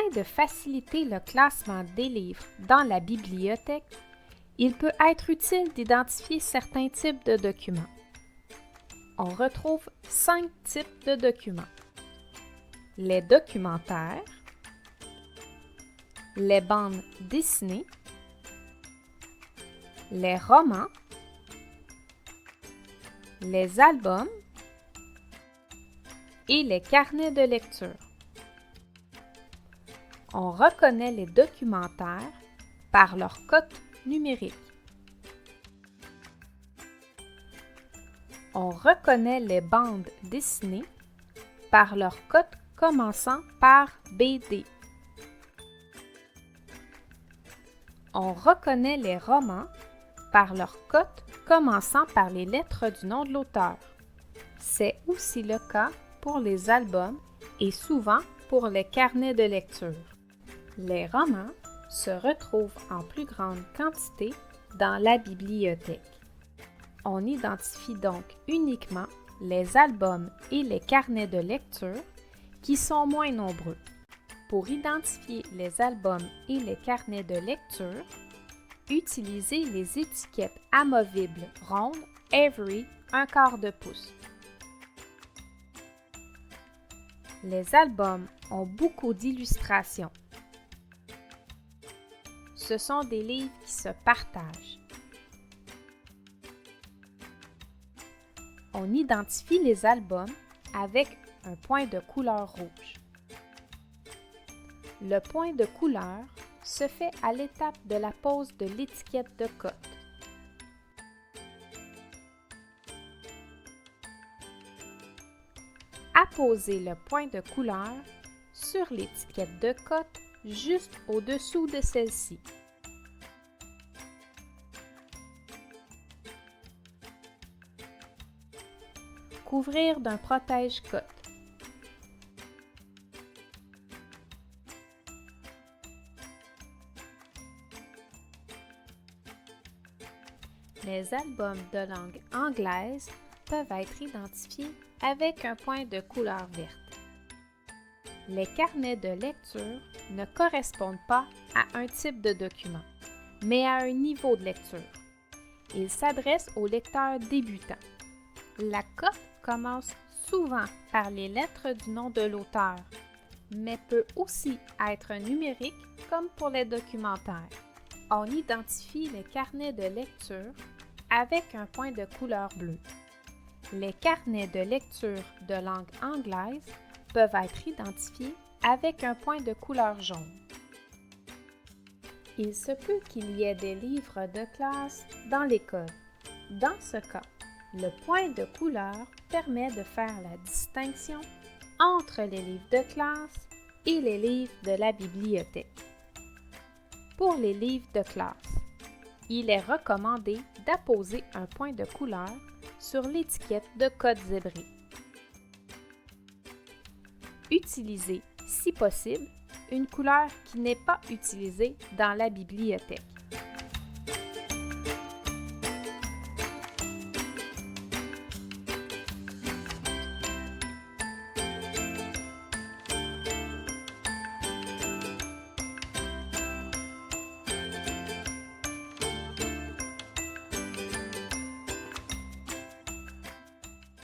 Afin de faciliter le classement des livres dans la bibliothèque, il peut être utile d'identifier certains types de documents. On retrouve 5 types de documents. Les documentaires, les bandes dessinées, les romans, les albums et les carnets de lecture. On reconnaît les documentaires par leur code numérique. On reconnaît les bandes dessinées par leur code commençant par BD. On reconnaît les romans par leur code commençant par les lettres du nom de l'auteur. C'est aussi le cas pour les albums et souvent pour les carnets de lecture. Les romans se retrouvent en plus grande quantité dans la bibliothèque. On identifie donc uniquement les albums et les carnets de lecture qui sont moins nombreux. Pour identifier les albums et les carnets de lecture, utilisez les étiquettes amovibles rondes Avery 1/4 pouce. Les albums ont beaucoup d'illustrations. Ce sont des livres qui se partagent. On identifie les albums avec un point de couleur rouge. Le point de couleur se fait à l'étape de la pose de l'étiquette de cote. Apposez le point de couleur sur l'étiquette de cote juste au-dessous de celle-ci. Couvrir d'un protège-cote. Les albums de langue anglaise peuvent être identifiés avec un point de couleur verte. Les carnets de lecture ne correspondent pas à un type de document, mais à un niveau de lecture. Ils s'adressent aux lecteurs débutants. La cote commence souvent par les lettres du nom de l'auteur, mais peut aussi être numérique comme pour les documentaires. On identifie les carnets de lecture avec un point de couleur bleue. Les carnets de lecture de langue anglaise peuvent être identifiés avec un point de couleur jaune. Il se peut qu'il y ait des livres de classe dans l'école. Dans ce cas, le point de couleur permet de faire la distinction entre les livres de classe et les livres de la bibliothèque. Pour les livres de classe, il est recommandé d'apposer un point de couleur sur l'étiquette de code zébré. Utilisez, si possible, une couleur qui n'est pas utilisée dans la bibliothèque.